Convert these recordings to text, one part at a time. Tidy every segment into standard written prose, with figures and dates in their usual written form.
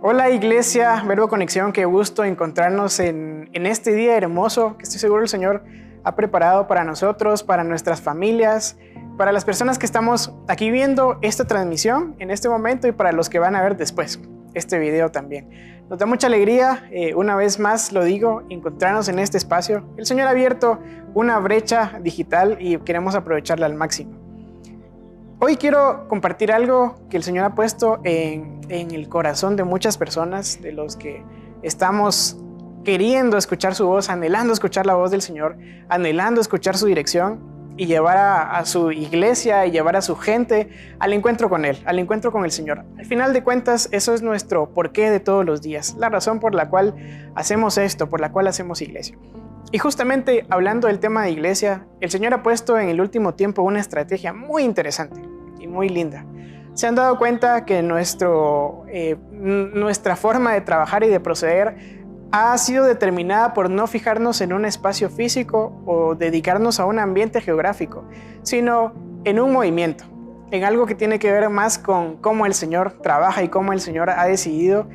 Hola Iglesia, Verbo Conexión, qué gusto encontrarnos en este día hermoso que estoy seguro el Señor ha preparado para nosotros, para nuestras familias, para las personas que estamos aquí viendo esta transmisión en este momento y para los que van a ver después este video también. Nos da mucha alegría, una vez más lo digo, encontrarnos en este espacio. El Señor ha abierto una brecha digital y queremos aprovecharla al máximo. Hoy quiero compartir algo que el Señor ha puesto en el corazón de muchas personas, de los que estamos queriendo escuchar su voz, anhelando escuchar la voz del Señor, anhelando escuchar su dirección y llevar a su iglesia y llevar a su gente al encuentro con Él, al encuentro con el Señor. Al final de cuentas, eso es nuestro porqué de todos los días, la razón por la cual hacemos esto, por la cual hacemos iglesia. Y justamente hablando del tema de iglesia, el Señor ha puesto en el último tiempo una estrategia muy interesante y muy linda. Se han dado cuenta que nuestra forma de trabajar y de proceder ha sido determinada por no fijarnos en un espacio físico o dedicarnos a un ambiente geográfico, sino en un movimiento, en algo que tiene que ver más con cómo el Señor trabaja y cómo el Señor ha decidido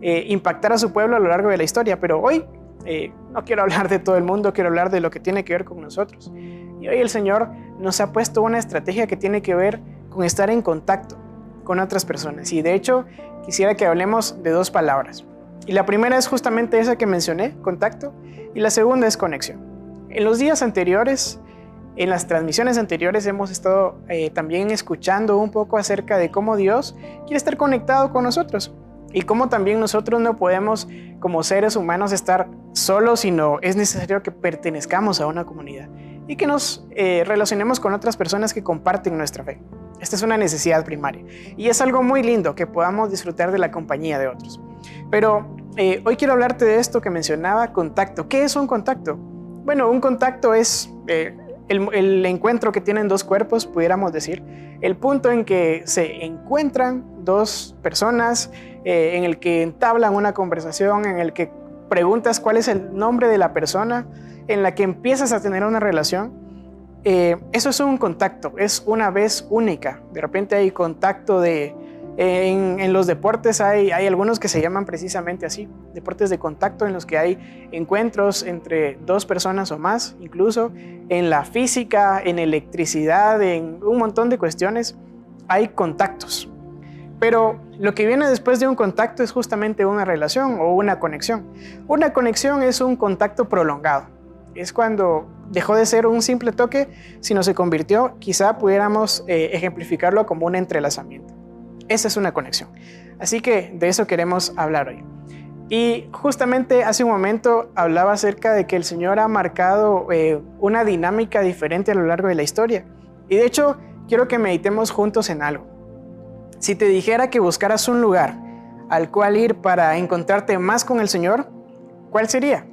impactar a su pueblo a lo largo de la historia. Pero hoy no quiero hablar de todo el mundo, quiero hablar de lo que tiene que ver con nosotros. Y hoy el Señor nos ha puesto una estrategia que tiene que ver con estar en contacto con otras personas. Y de hecho, quisiera que hablemos de dos palabras. Y la primera es justamente esa que mencioné, contacto, y la segunda es conexión. En los días anteriores, en las transmisiones anteriores, hemos estado también escuchando un poco acerca de cómo Dios quiere estar conectado con nosotros y cómo también nosotros no podemos, como seres humanos, estar solos, sino es necesario que pertenezcamos a una comunidad y que nos relacionemos con otras personas que comparten nuestra fe. Esta es una necesidad primaria y es algo muy lindo que podamos disfrutar de la compañía de otros. Pero hoy quiero hablarte de esto que mencionaba, contacto. ¿Qué es un contacto? Bueno, un contacto es el encuentro que tienen dos cuerpos, pudiéramos decir. El punto en que se encuentran dos personas, en el que entablan una conversación, en el que preguntas cuál es el nombre de la persona, en la que empiezas a tener una relación. Eso es un contacto, es una vez única. De repente hay contacto en los deportes, hay algunos que se llaman precisamente así, deportes de contacto, en los que hay encuentros entre dos personas o más, incluso en la física, en electricidad, en un montón de cuestiones hay contactos. Pero lo que viene después de un contacto es justamente una relación o una conexión. Una conexión es un contacto prolongado. Es cuando dejó de ser un simple toque, sino se convirtió, quizá pudiéramos ejemplificarlo como un entrelazamiento. Esa es una conexión. Así que de eso queremos hablar hoy. Y justamente hace un momento hablaba acerca de que el Señor ha marcado una dinámica diferente a lo largo de la historia. Y de hecho, quiero que meditemos juntos en algo. Si te dijera que buscaras un lugar al cual ir para encontrarte más con el Señor, ¿cuál sería?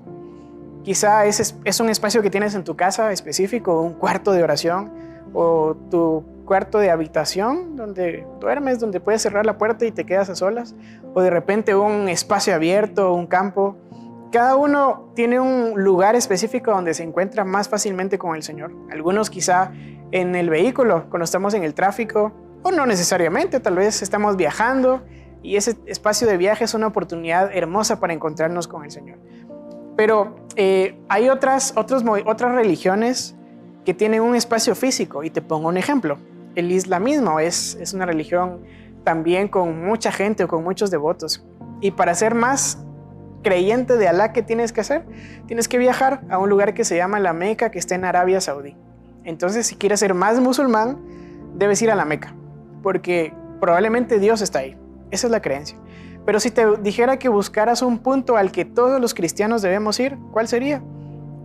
Quizá es un espacio que tienes en tu casa específico, un cuarto de oración o tu cuarto de habitación donde duermes, donde puedes cerrar la puerta y te quedas a solas, o de repente un espacio abierto, un campo. Cada uno tiene un lugar específico donde se encuentra más fácilmente con el Señor. Algunos quizá en el vehículo, cuando estamos en el tráfico, o no necesariamente, tal vez estamos viajando y ese espacio de viaje es una oportunidad hermosa para encontrarnos con el Señor. Pero hay otras religiones que tienen un espacio físico, y te pongo un ejemplo. El islamismo es una religión también con mucha gente o con muchos devotos. Y para ser más creyente de Alá, ¿qué tienes que hacer? Tienes que viajar a un lugar que se llama la Meca, que está en Arabia Saudí. Entonces, si quieres ser más musulmán, debes ir a la Meca, porque probablemente Dios está ahí. Esa es la creencia. Pero si te dijera que buscaras un punto al que todos los cristianos debemos ir, ¿cuál sería?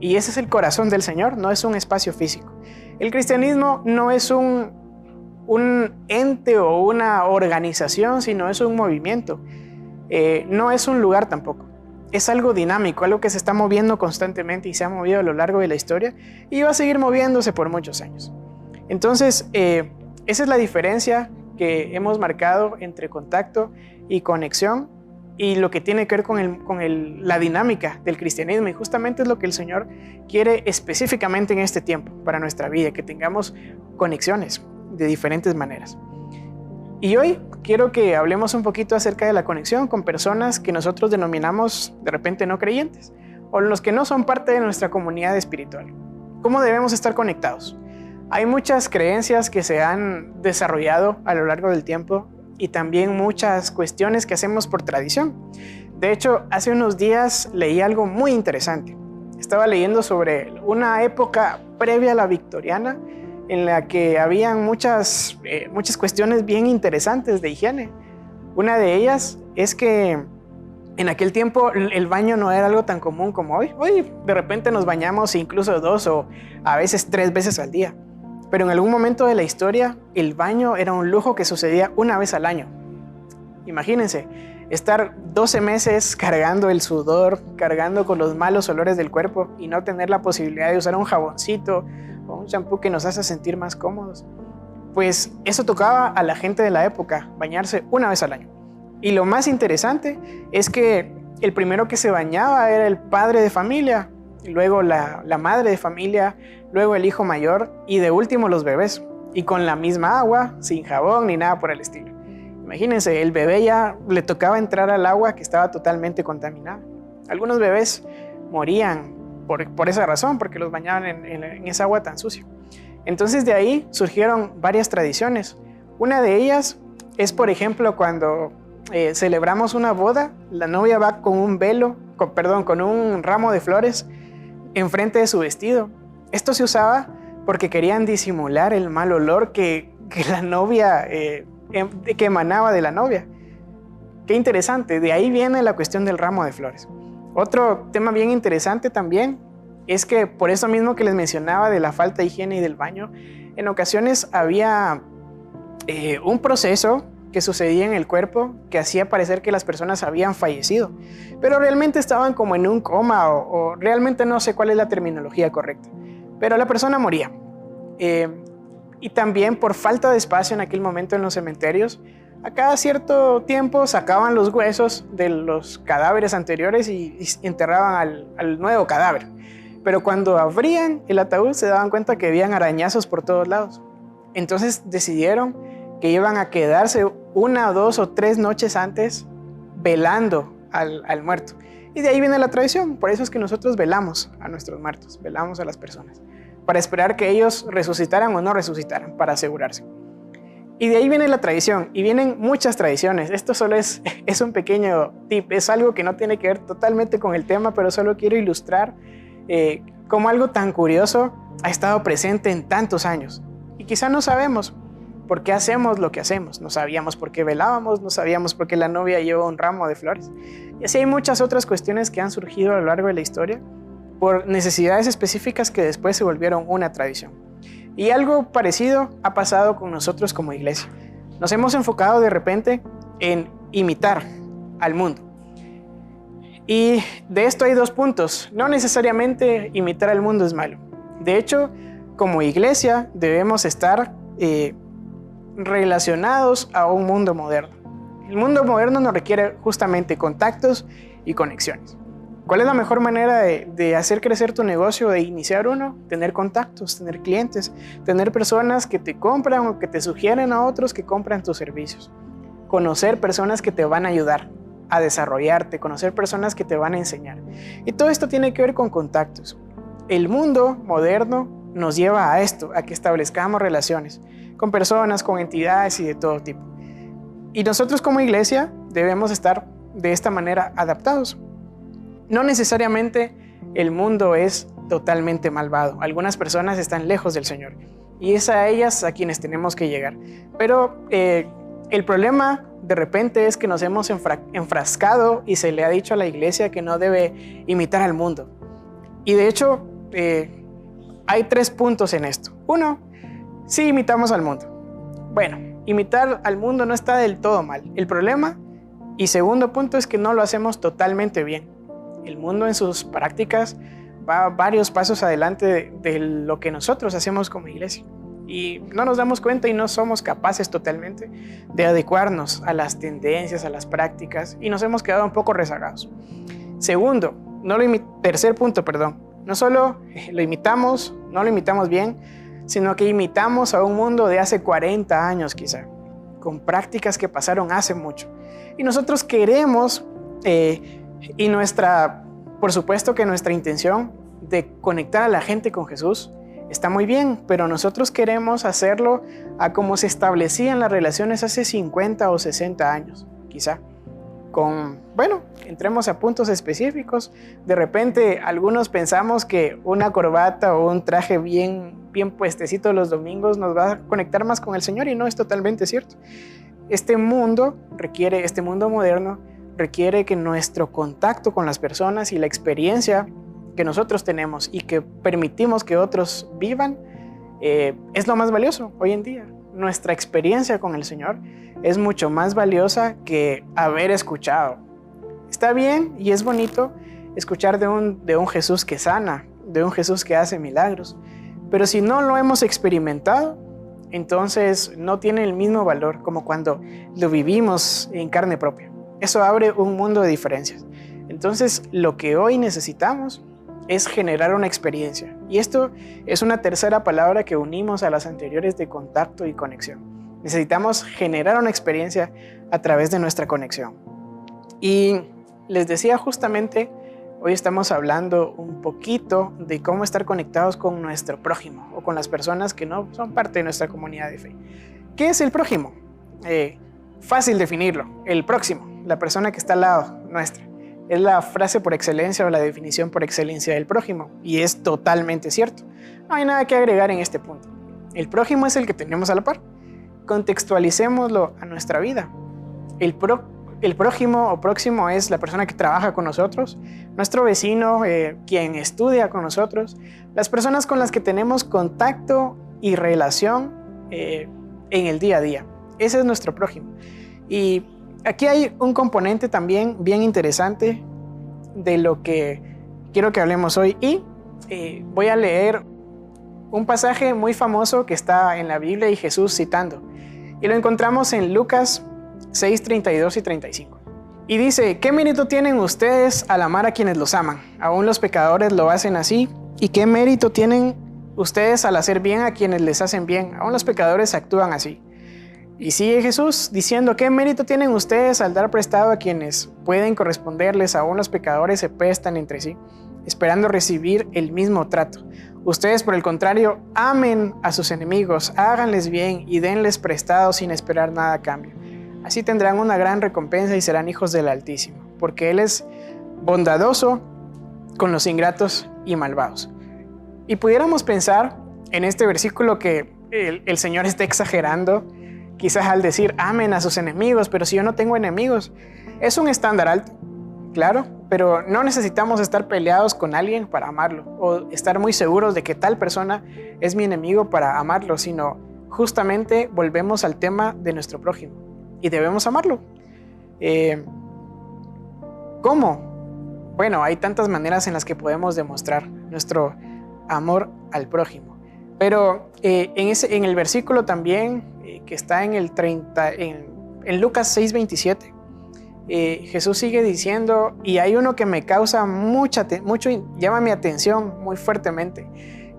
Y ese es el corazón del Señor, no es un espacio físico. El cristianismo no es un ente o una organización, sino es un movimiento. No es un lugar tampoco. Es algo dinámico, algo que se está moviendo constantemente y se ha movido a lo largo de la historia y va a seguir moviéndose por muchos años. Entonces, esa es la diferencia que hemos marcado entre contacto y conexión y lo que tiene que ver con la dinámica del cristianismo. Y justamente es lo que el Señor quiere específicamente en este tiempo para nuestra vida, que tengamos conexiones de diferentes maneras. Y hoy quiero que hablemos un poquito acerca de la conexión con personas que nosotros denominamos de repente no creyentes, o los que no son parte de nuestra comunidad espiritual. ¿Cómo debemos estar conectados? Hay muchas creencias que se han desarrollado a lo largo del tiempo y también muchas cuestiones que hacemos por tradición. De hecho, hace unos días leí algo muy interesante. Estaba leyendo sobre una época previa a la victoriana en la que habían muchas cuestiones bien interesantes de higiene. Una de ellas es que en aquel tiempo el baño no era algo tan común como hoy. Hoy de repente nos bañamos incluso 2 o a veces 3 veces al día. Pero en algún momento de la historia, el baño era un lujo que sucedía una vez al año. Imagínense, estar 12 meses cargando el sudor, cargando con los malos olores del cuerpo y no tener la posibilidad de usar un jaboncito o un champú que nos hace sentir más cómodos. Pues eso tocaba a la gente de la época, bañarse una vez al año. Y lo más interesante es que el primero que se bañaba era el padre de familia, luego la madre de familia, luego el hijo mayor y de último los bebés. Y con la misma agua, sin jabón ni nada por el estilo. Imagínense, el bebé ya le tocaba entrar al agua que estaba totalmente contaminada. Algunos bebés morían por esa razón, porque los bañaban en esa agua tan sucia. Entonces de ahí surgieron varias tradiciones. Una de ellas es, por ejemplo, cuando celebramos una boda, la novia va con un con un ramo de flores enfrente de su vestido. Esto se usaba porque querían disimular el mal olor que la novia, que emanaba de la novia. Qué interesante, de ahí viene la cuestión del ramo de flores. Otro tema bien interesante también es que por eso mismo que les mencionaba de la falta de higiene y del baño, en ocasiones había un proceso que sucedía en el cuerpo que hacía parecer que las personas habían fallecido, pero realmente estaban como en un coma o realmente no sé cuál es la terminología correcta, pero la persona moría. Y también por falta de espacio en aquel momento en los cementerios, a cada cierto tiempo sacaban los huesos de los cadáveres anteriores y enterraban al nuevo cadáver. Pero cuando abrían el ataúd se daban cuenta que habían arañazos por todos lados. Entonces decidieron que iban a quedarse 1, 2 o 3 noches antes velando al muerto. Y de ahí viene la tradición. Por eso es que nosotros velamos a nuestros muertos, velamos a las personas, para esperar que ellos resucitaran o no resucitaran, para asegurarse. Y de ahí viene la tradición, y vienen muchas tradiciones. Esto solo es un pequeño tip, es algo que no tiene que ver totalmente con el tema, pero solo quiero ilustrar cómo algo tan curioso ha estado presente en tantos años. Y quizá no sabemos por qué hacemos lo que hacemos. No sabíamos por qué velábamos, no sabíamos por qué la novia lleva un ramo de flores. Y así hay muchas otras cuestiones que han surgido a lo largo de la historia por necesidades específicas que después se volvieron una tradición. Y algo parecido ha pasado con nosotros como iglesia. Nos hemos enfocado de repente en imitar al mundo. Y de esto hay 2 puntos. No necesariamente imitar al mundo es malo. De hecho, como iglesia debemos estar relacionados a un mundo moderno. El mundo moderno nos requiere justamente contactos y conexiones. ¿Cuál es la mejor manera de hacer crecer tu negocio, de iniciar uno? Tener contactos, tener clientes, tener personas que te compran o que te sugieren a otros que compran tus servicios. Conocer personas que te van a ayudar a desarrollarte, conocer personas que te van a enseñar. Y todo esto tiene que ver con contactos. El mundo moderno nos lleva a esto, a que establezcamos relaciones con personas, con entidades y de todo tipo. Y nosotros como iglesia debemos estar de esta manera adaptados. No necesariamente el mundo es totalmente malvado. Algunas personas están lejos del Señor y es a ellas a quienes tenemos que llegar. Pero el problema de repente es que nos hemos enfrascado y se le ha dicho a la iglesia que no debe imitar al mundo. Y de hecho, hay 3 puntos en esto. 1, sí imitamos al mundo. Bueno, imitar al mundo no está del todo mal. El problema, y segundo punto, es que no lo hacemos totalmente bien. El mundo en sus prácticas va varios pasos adelante de lo que nosotros hacemos como iglesia. Y no nos damos cuenta y no somos capaces totalmente de adecuarnos a las tendencias, a las prácticas, y nos hemos quedado un poco rezagados. Segundo, tercer punto, no solo lo imitamos, no lo imitamos bien, sino que imitamos a un mundo de hace 40 años quizá, con prácticas que pasaron hace mucho. Y nosotros queremos, por supuesto que nuestra intención de conectar a la gente con Jesús está muy bien, pero nosotros queremos hacerlo a como se establecían las relaciones hace 50 o 60 años, quizá. Entremos a puntos específicos. De repente, algunos pensamos que una corbata o un traje bien puestecito los domingos nos va a conectar más con el Señor, y no es totalmente cierto. Este mundo moderno requiere que nuestro contacto con las personas y la experiencia que nosotros tenemos y que permitimos que otros vivan es lo más valioso hoy en día. Nuestra experiencia con el Señor es mucho más valiosa que haber escuchado. Está bien y es bonito escuchar de un Jesús que sana, de un Jesús que hace milagros, pero si no lo hemos experimentado, entonces no tiene el mismo valor como cuando lo vivimos en carne propia. Eso abre un mundo de diferencias. Entonces, lo que hoy necesitamos es generar una experiencia. Y esto es una tercera palabra que unimos a las anteriores de contacto y conexión. Necesitamos generar una experiencia a través de nuestra conexión. Y les decía justamente, hoy estamos hablando un poquito de cómo estar conectados con nuestro prójimo o con las personas que no son parte de nuestra comunidad de fe. ¿Qué es el prójimo? Fácil definirlo. El próximo, la persona que está al lado nuestra. Es la frase por excelencia o la definición por excelencia del prójimo, y es totalmente cierto. No hay nada que agregar en este punto. El prójimo es el que tenemos a la par. Contextualicémoslo a nuestra vida. El prójimo o próximo es la persona que trabaja con nosotros, nuestro vecino, quien estudia con nosotros, las personas con las que tenemos contacto y relación en el día a día. Ese es nuestro prójimo. Y aquí hay un componente también bien interesante de lo que quiero que hablemos hoy, y voy a leer un pasaje muy famoso que está en la Biblia y Jesús citando, y lo encontramos en Lucas 6, 32 y 35. Y dice: ¿qué mérito tienen ustedes al amar a quienes los aman? Aún los pecadores lo hacen así. ¿Y qué mérito tienen ustedes al hacer bien a quienes les hacen bien? Aún los pecadores actúan así. Y sigue Jesús diciendo: ¿qué mérito tienen ustedes al dar prestado a quienes pueden corresponderles? Aún los pecadores se prestan entre sí, esperando recibir el mismo trato. Ustedes, por el contrario, amen a sus enemigos, háganles bien y denles prestado sin esperar nada a cambio. Así tendrán una gran recompensa y serán hijos del Altísimo, porque Él es bondadoso con los ingratos y malvados. Y pudiéramos pensar en este versículo que el Señor está exagerando, quizás al decir amen a sus enemigos, pero si yo no tengo enemigos, es un estándar alto, claro, pero no necesitamos estar peleados con alguien para amarlo, o estar muy seguros de que tal persona es mi enemigo para amarlo, sino justamente volvemos al tema de nuestro prójimo y debemos amarlo. ¿Cómo? Bueno, hay tantas maneras en las que podemos demostrar nuestro amor al prójimo, pero en el versículo también que está en Lucas 6, 27, Jesús sigue diciendo, y hay uno que me causa mucho, llama mi atención muy fuertemente,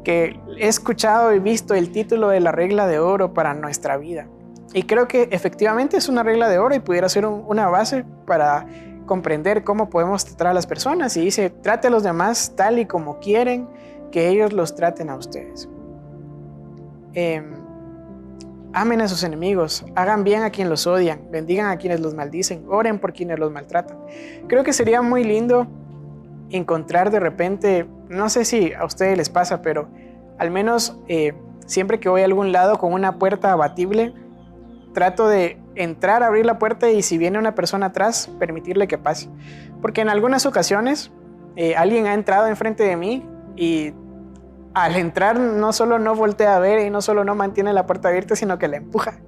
que he escuchado y visto el título de la regla de oro para nuestra vida. Y creo que efectivamente es una regla de oro y pudiera ser una base para comprender cómo podemos tratar a las personas. Y dice: trate a los demás tal y como quieren que ellos los traten a ustedes. Amen a sus enemigos, hagan bien a quienes los odian, bendigan a quienes los maldicen, oren por quienes los maltratan. Creo que sería muy lindo encontrar de repente, no sé si a ustedes les pasa, pero al menos siempre que voy a algún lado con una puerta abatible, trato de entrar, abrir la puerta, y si viene una persona atrás, permitirle que pase. Porque en algunas ocasiones alguien ha entrado enfrente de mí y al entrar no solo no voltea a ver y no solo no mantiene la puerta abierta, sino que la empuja.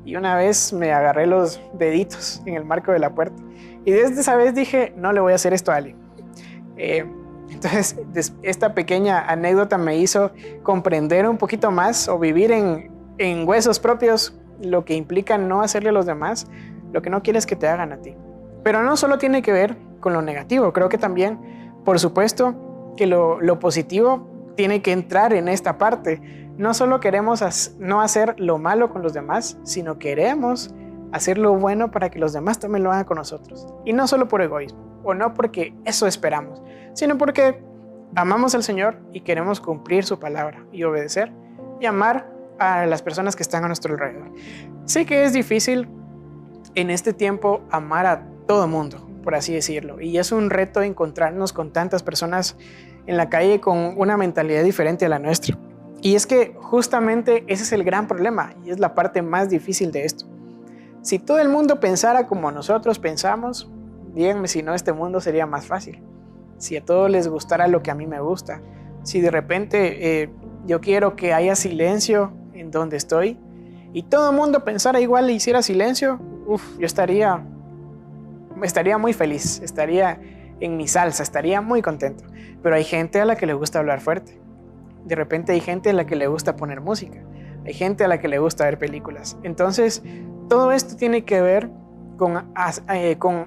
Y una vez me agarré los deditos en el marco de la puerta. Y desde esa vez dije: no le voy a hacer esto a alguien. Entonces, esta pequeña anécdota me hizo comprender un poquito más, o vivir en huesos propios, lo que implica no hacerle a los demás lo que no quieres que te hagan a ti. Pero no solo tiene que ver con lo negativo. Creo que también, por supuesto, que lo positivo tiene que entrar en esta parte. No solo queremos no hacer lo malo con los demás, sino queremos hacer lo bueno para que los demás también lo hagan con nosotros. Y no solo por egoísmo, o no porque eso esperamos, sino porque amamos al Señor y queremos cumplir su palabra y obedecer y amar a las personas que están a nuestro alrededor. Sé que es difícil en este tiempo amar a todo mundo, por así decirlo, y es un reto encontrarnos con tantas personas en la calle con una mentalidad diferente a la nuestra. Y es que justamente ese es el gran problema y es la parte más difícil de esto. Si todo el mundo pensara como nosotros pensamos, díganme si no, este mundo sería más fácil. Si a todos les gustara lo que a mí me gusta, si de repente yo quiero que haya silencio en donde estoy y todo el mundo pensara igual e hiciera silencio, yo estaría muy feliz, estaría en mi salsa, estaría muy contento. Pero hay gente a la que le gusta hablar fuerte. De repente hay gente a la que le gusta poner música. Hay gente a la que le gusta ver películas. Entonces, todo esto tiene que ver con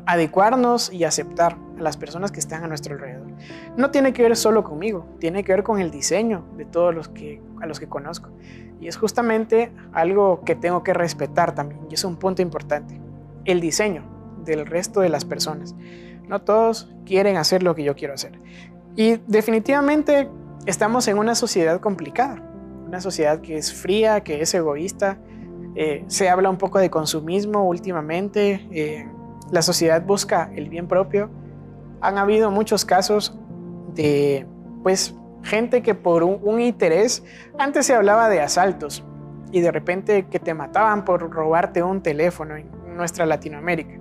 adecuarnos y aceptar a las personas que están a nuestro alrededor. No tiene que ver solo conmigo, tiene que ver con el diseño de todos a los que conozco. Y es justamente algo que tengo que respetar también, y es un punto importante. El diseño del resto de las personas. No todos quieren hacer lo que yo quiero hacer. Y definitivamente estamos en una sociedad complicada, una sociedad que es fría, que es egoísta. Se habla un poco de consumismo últimamente. La sociedad busca el bien propio. Han habido muchos casos de gente que por un interés, antes se hablaba de asaltos y de repente que te mataban por robarte un teléfono en nuestra Latinoamérica.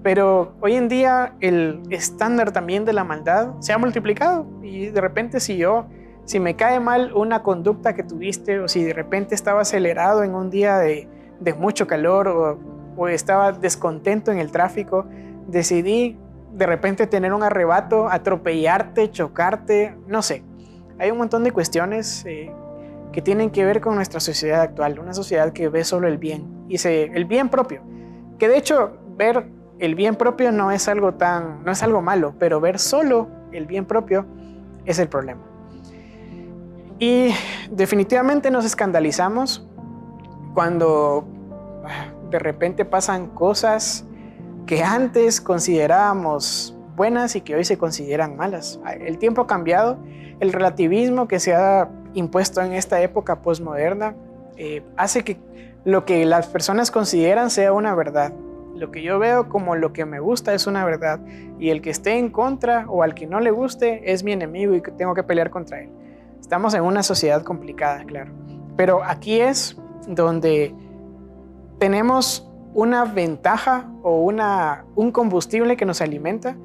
Pero hoy en día el estándar también de la maldad se ha multiplicado y de repente si me cae mal una conducta que tuviste o si de repente estaba acelerado en un día de mucho calor o estaba descontento en el tráfico, decidí de repente tener un arrebato, atropellarte, chocarte, no sé. Hay un montón de cuestiones que tienen que ver con nuestra sociedad actual, una sociedad que ve solo el bien, y el bien propio, que de hecho ver el bien propio no es algo malo, pero ver solo el bien propio es el problema. Y definitivamente nos escandalizamos cuando de repente pasan cosas que antes considerábamos buenas y que hoy se consideran malas. El tiempo ha cambiado, el relativismo que se ha impuesto en esta época posmoderna hace que lo que las personas consideran sea una verdad. Lo que yo veo como lo que me gusta es una verdad y el que esté en contra o al que no le guste es mi enemigo y que tengo que pelear contra él. Estamos en una sociedad complicada, claro, pero aquí es donde tenemos una ventaja o un combustible que nos alimenta,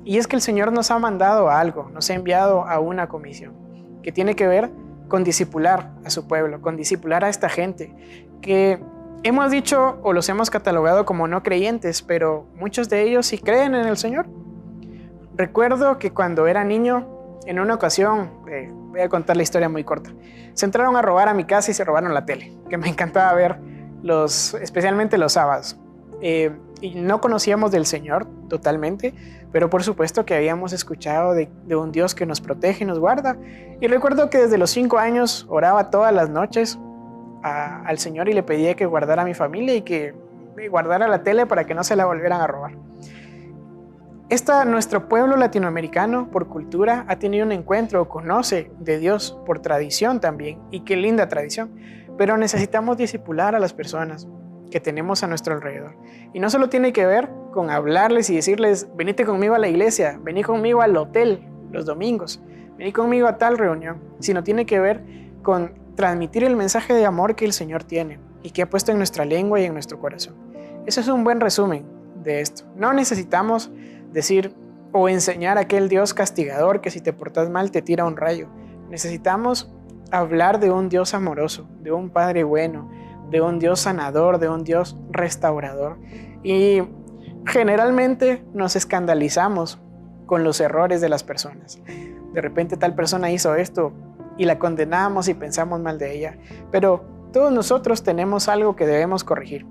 y es que el Señor nos ha mandado a algo, nos ha enviado a una comisión que tiene que ver con discipular a su pueblo, con discipular a esta gente que hemos dicho o los hemos catalogado como no creyentes, pero muchos de ellos sí creen en el Señor. Recuerdo que cuando era niño, en una ocasión, voy a contar la historia muy corta, se entraron a robar a mi casa y se robaron la tele, que me encantaba ver especialmente los sábados. Y no conocíamos del Señor totalmente, pero por supuesto que habíamos escuchado de un Dios que nos protege y nos guarda. Y recuerdo que desde los 5 años oraba todas las noches al Señor y le pedía que guardara a mi familia y que guardara la tele para que no se la volvieran a robar. Nuestro pueblo latinoamericano, por cultura, ha tenido un encuentro, conoce de Dios por tradición también, y qué linda tradición, pero necesitamos discipular a las personas que tenemos a nuestro alrededor. Y no solo tiene que ver con hablarles y decirles, venite conmigo a la iglesia, vení conmigo al hotel los domingos, vení conmigo a tal reunión, sino tiene que ver con transmitir el mensaje de amor que el Señor tiene y que ha puesto en nuestra lengua y en nuestro corazón. Ese es un buen resumen de esto. No necesitamos decir o enseñar a aquel Dios castigador que si te portas mal te tira un rayo. Necesitamos hablar de un Dios amoroso, de un Padre bueno, de un Dios sanador, de un Dios restaurador. Y generalmente nos escandalizamos con los errores de las personas. De repente tal persona hizo esto y la condenamos y pensamos mal de ella. Pero todos nosotros tenemos algo que debemos corregir,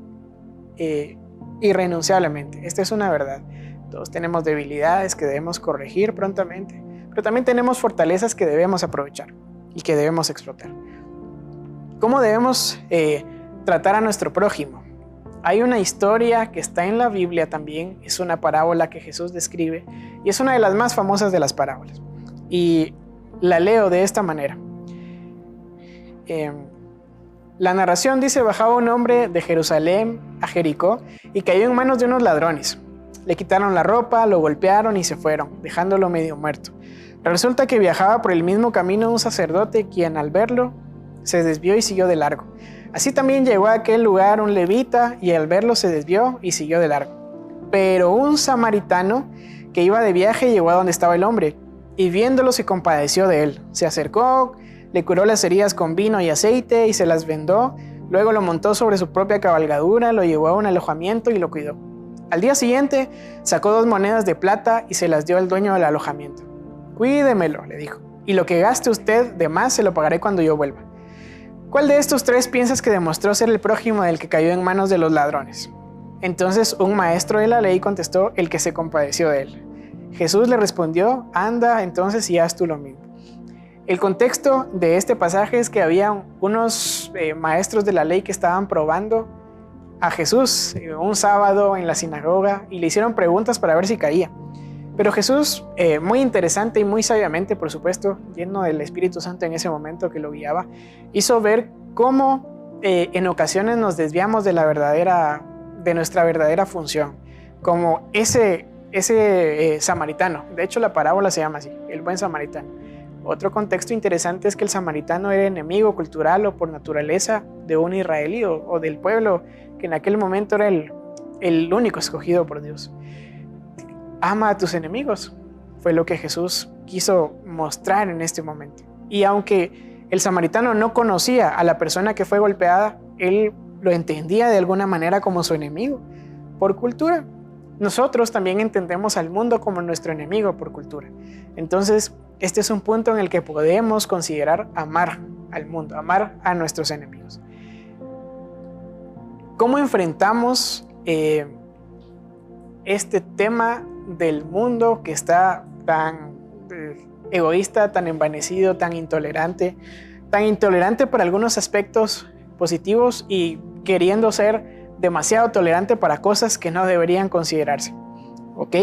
irrenunciablemente. Esta es una verdad. Todos tenemos debilidades que debemos corregir prontamente, pero también tenemos fortalezas que debemos aprovechar y que debemos explotar. ¿Cómo debemos tratar a nuestro prójimo? hay una historia que está en la Biblia también, es una parábola que Jesús describe y es una de las más famosas de las parábolas. Y la leo de esta manera. La narración dice: bajaba un hombre de Jerusalén a Jericó y cayó en manos de unos ladrones. Le quitaron la ropa, lo golpearon y se fueron, dejándolo medio muerto. Resulta que viajaba por el mismo camino un sacerdote, quien al verlo se desvió y siguió de largo. Así también llegó a aquel lugar un levita y al verlo se desvió y siguió de largo. Pero un samaritano que iba de viaje llegó a donde estaba el hombre y viéndolo se compadeció de él. Se acercó, le curó las heridas con vino y aceite y se las vendó. Luego lo montó sobre su propia cabalgadura, lo llevó a un alojamiento y lo cuidó. Al día siguiente sacó 2 monedas de plata y se las dio al dueño del alojamiento. Cuídemelo, le dijo, y lo que gaste usted de más se lo pagaré cuando yo vuelva. ¿Cuál de estos 3 piensas que demostró ser el prójimo del que cayó en manos de los ladrones? Entonces un maestro de la ley contestó: el que se compadeció de él. Jesús le respondió: anda entonces y haz tú lo mismo. El contexto de este pasaje es que había unos maestros de la ley que estaban probando a Jesús un sábado en la sinagoga y le hicieron preguntas para ver si caía. Pero Jesús, muy interesante y muy sabiamente, por supuesto, lleno del Espíritu Santo en ese momento que lo guiaba, hizo ver cómo en ocasiones nos desviamos de nuestra verdadera función, como ese samaritano. De hecho, la parábola se llama así, el buen samaritano. Otro contexto interesante es que el samaritano era enemigo cultural o por naturaleza de un israelí o del pueblo que en aquel momento era el único escogido por Dios. Ama a tus enemigos, fue lo que Jesús quiso mostrar en este momento. Y aunque el samaritano no conocía a la persona que fue golpeada, él lo entendía de alguna manera como su enemigo, por cultura. Nosotros también entendemos al mundo como nuestro enemigo por cultura. Entonces, este es un punto en el que podemos considerar amar al mundo, amar a nuestros enemigos. ¿Cómo enfrentamos este tema del mundo que está tan egoísta, tan envanecido, tan intolerante para algunos aspectos positivos y queriendo ser demasiado tolerante para cosas que no deberían considerarse? ¿Ok?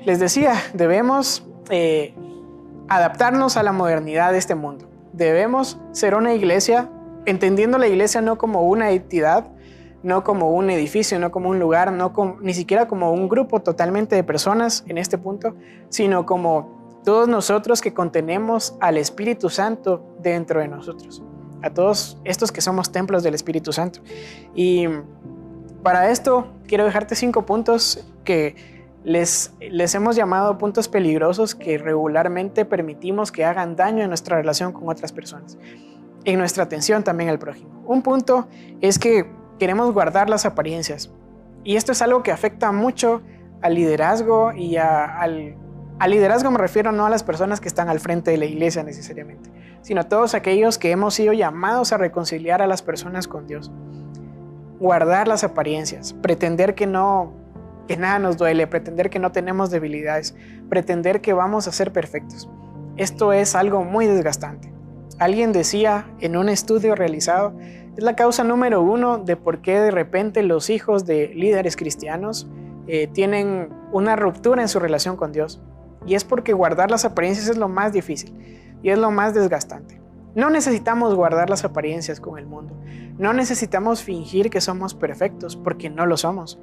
Les decía, debemos adaptarnos a la modernidad de este mundo. Debemos ser una iglesia, entendiendo la iglesia no como una entidad, no como un edificio, no como un lugar, ni siquiera como un grupo totalmente de personas en este punto, sino como todos nosotros que contenemos al Espíritu Santo dentro de nosotros, a todos estos que somos templos del Espíritu Santo. Y para esto quiero dejarte 5 puntos que les hemos llamado puntos peligrosos que regularmente permitimos que hagan daño en nuestra relación con otras personas, en nuestra atención también al prójimo. Un punto es que queremos guardar las apariencias, y esto es algo que afecta mucho al liderazgo y al liderazgo me refiero no a las personas que están al frente de la iglesia necesariamente, sino a todos aquellos que hemos sido llamados a reconciliar a las personas con Dios. Guardar las apariencias, pretender que nada nos duele, pretender que no tenemos debilidades, pretender que vamos a ser perfectos. Esto es algo muy desgastante. Alguien decía en un estudio realizado, es la causa número 1 de por qué de repente los hijos de líderes cristianos tienen una ruptura en su relación con Dios. Y es porque guardar las apariencias es lo más difícil y es lo más desgastante. No necesitamos guardar las apariencias con el mundo. No necesitamos fingir que somos perfectos porque no lo somos.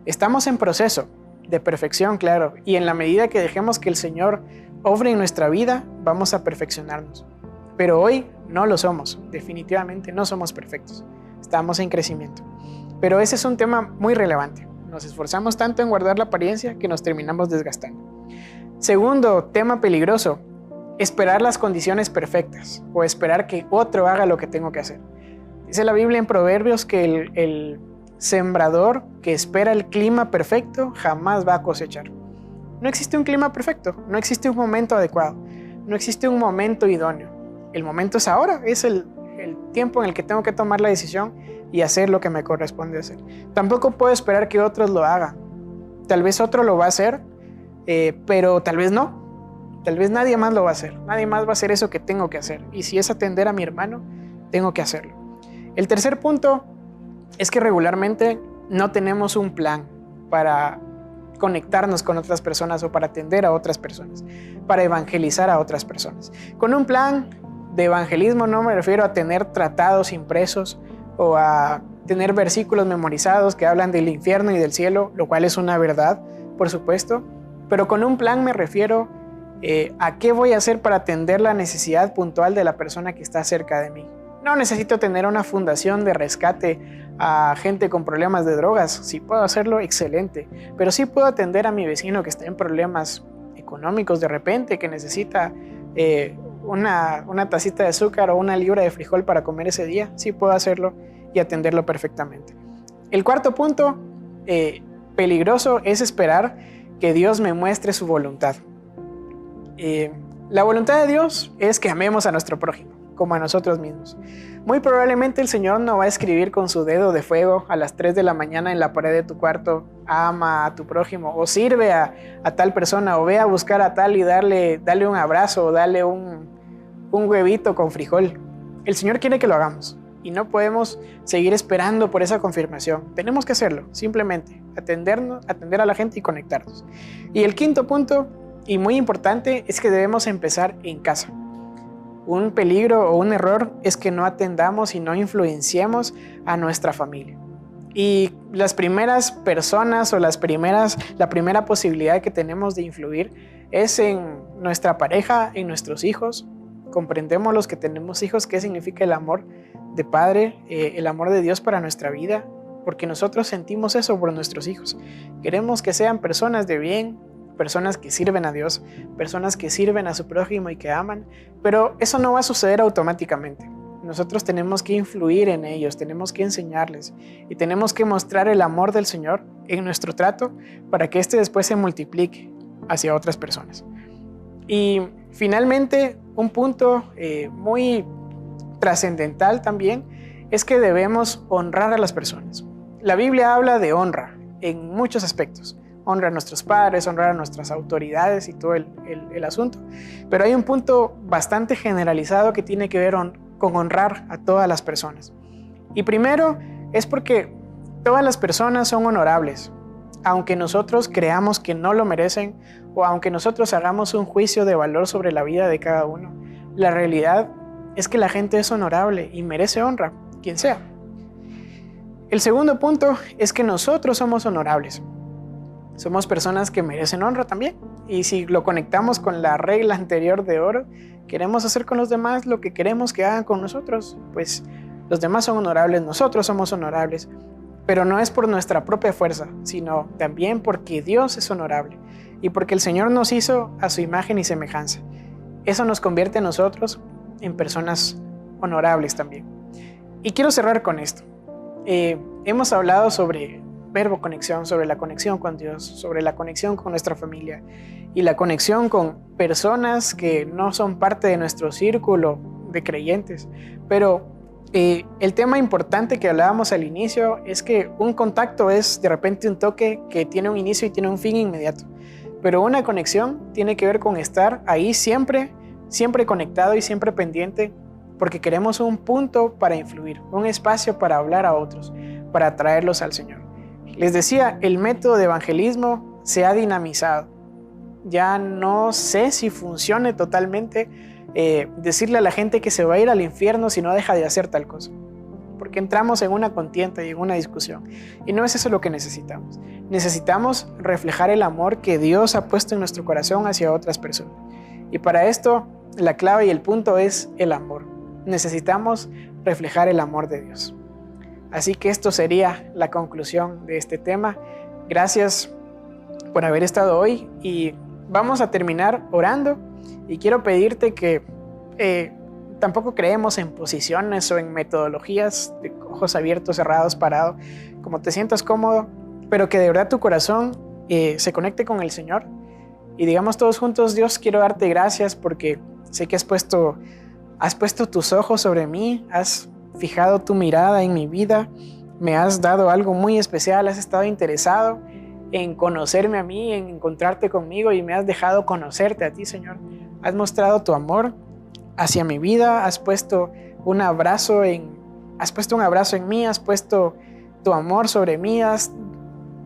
Estamos en proceso de perfección, claro, y en la medida que dejemos que el Señor obre en nuestra vida, vamos a perfeccionarnos. Pero hoy no lo somos, definitivamente no somos perfectos. Estamos en crecimiento. Pero ese es un tema muy relevante. Nos esforzamos tanto en guardar la apariencia que nos terminamos desgastando. Segundo tema peligroso, esperar las condiciones perfectas o esperar que otro haga lo que tengo que hacer. Dice la Biblia en Proverbios que el sembrador que espera el clima perfecto jamás va a cosechar. No existe un clima perfecto, no existe un momento adecuado, no existe un momento idóneo. El momento es ahora, es el tiempo en el que tengo que tomar la decisión y hacer lo que me corresponde hacer. Tampoco puedo esperar que otros lo hagan. Tal vez otro lo va a hacer, pero tal vez no. Tal vez nadie más lo va a hacer. Nadie más va a hacer eso que tengo que hacer. Y si es atender a mi hermano, tengo que hacerlo. El tercer punto es que regularmente no tenemos un plan para conectarnos con otras personas o para atender a otras personas, para evangelizar a otras personas. Con un plan de evangelismo no me refiero a tener tratados impresos o a tener versículos memorizados que hablan del infierno y del cielo, lo cual es una verdad, por supuesto, pero con un plan me refiero a qué voy a hacer para atender la necesidad puntual de la persona que está cerca de mí. No necesito tener una fundación de rescate a gente con problemas de drogas. Si puedo hacerlo, excelente. Pero sí puedo atender a mi vecino que está en problemas económicos de repente, que necesita una tacita de azúcar o una libra de frijol para comer ese día. Sí puedo hacerlo y atenderlo perfectamente. El cuarto punto peligroso es esperar que Dios me muestre su voluntad. La voluntad de Dios es que amemos a nuestro prójimo como a nosotros mismos. Muy probablemente el Señor no va a escribir con su dedo de fuego a las 3 de la mañana en la pared de tu cuarto: ama a tu prójimo, o sirve a tal persona, o ve a buscar a tal y dale un abrazo, o dale un huevito con frijol. El Señor quiere que lo hagamos y no podemos seguir esperando por esa confirmación. Tenemos que hacerlo, simplemente atender a la gente y conectarnos. Y el quinto punto, y muy importante, es que debemos empezar en casa. Un peligro o un error es que no atendamos y no influenciemos a nuestra familia. Y las primeras personas o la primera posibilidad que tenemos de influir es en nuestra pareja, en nuestros hijos. Comprendemos los que tenemos hijos qué significa el amor de padre, el amor de Dios para nuestra vida, porque nosotros sentimos eso por nuestros hijos. Queremos que sean personas de bien, personas que sirven a Dios, personas que sirven a su prójimo y que aman, pero eso no va a suceder automáticamente. Nosotros tenemos que influir en ellos, tenemos que enseñarles y tenemos que mostrar el amor del Señor en nuestro trato para que este después se multiplique hacia otras personas. Y finalmente, un punto muy trascendental también es que debemos honrar a las personas. La Biblia habla de honra en muchos aspectos. Honra a nuestros padres, honrar a nuestras autoridades y todo el asunto. Pero hay un punto bastante generalizado que tiene que ver con honrar a todas las personas. Y primero es porque todas las personas son honorables, aunque nosotros creamos que no lo merecen o aunque nosotros hagamos un juicio de valor sobre la vida de cada uno. La realidad es que la gente es honorable y merece honra, quien sea. El segundo punto es que nosotros somos honorables. Somos personas que merecen honra también. Y si lo conectamos con la regla anterior de oro, queremos hacer con los demás lo que queremos que hagan con nosotros. Pues los demás son honorables, nosotros somos honorables. Pero no es por nuestra propia fuerza, sino también porque Dios es honorable y porque el Señor nos hizo a su imagen y semejanza. Eso nos convierte a nosotros en personas honorables también. Y quiero cerrar con esto. Hemos hablado sobre Verbo Conexión, sobre la conexión con Dios, sobre la conexión con nuestra familia y la conexión con personas que no son parte de nuestro círculo de creyentes. Pero el tema importante que hablábamos al inicio es que un contacto es de repente un toque que tiene un inicio y tiene un fin inmediato. Pero una conexión tiene que ver con estar ahí siempre conectado y siempre pendiente, porque queremos un punto para influir, un espacio para hablar a otros, para atraerlos al Señor. Les decía, el método de evangelismo se ha dinamizado. Ya no sé si funcione totalmente decirle a la gente que se va a ir al infierno si no deja de hacer tal cosa, porque entramos en una contienda y en una discusión, y no es eso lo que necesitamos. Necesitamos reflejar el amor que Dios ha puesto en nuestro corazón hacia otras personas, y para esto la clave y el punto es el amor. Necesitamos reflejar el amor de Dios. Así que esto sería la conclusión de este tema. Gracias por haber estado hoy y vamos a terminar orando. Y quiero pedirte que tampoco creemos en posiciones o en metodologías de ojos abiertos, cerrados, parado, como te sientas cómodo, pero que de verdad tu corazón se conecte con el Señor. Y digamos todos juntos: Dios, quiero darte gracias porque sé que has puesto tus ojos sobre mí, has fijado tu mirada en mi vida, me has dado algo muy especial, has estado interesado en conocerme a mí, en encontrarte conmigo y me has dejado conocerte a ti, Señor. Has mostrado tu amor hacia mi vida, has puesto un abrazo en mí, has puesto tu amor sobre mí, has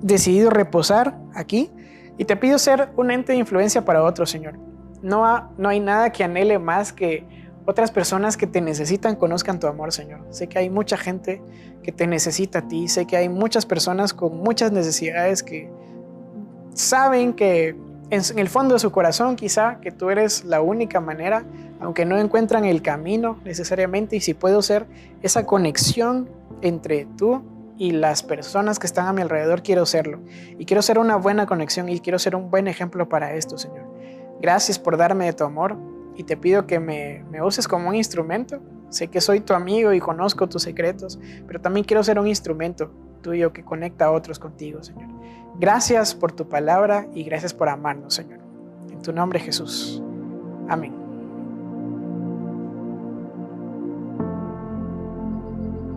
decidido reposar aquí y te pido ser un ente de influencia para otros, Señor. No hay nada que anhele más que otras personas que te necesitan conozcan tu amor, Señor. Sé que hay mucha gente que te necesita a ti, sé que hay muchas personas con muchas necesidades que saben que en el fondo de su corazón quizá que tú eres la única manera, aunque no encuentran el camino necesariamente, y si puedo ser esa conexión entre tú y las personas que están a mi alrededor, quiero serlo. Y quiero ser una buena conexión y quiero ser un buen ejemplo para esto, Señor. Gracias por darme de tu amor y te pido que me uses como un instrumento. Sé que soy tu amigo y conozco tus secretos, pero también quiero ser un instrumento tuyo que conecta a otros contigo, Señor. Gracias por tu palabra y gracias por amarnos, Señor. En tu nombre, Jesús. Amén.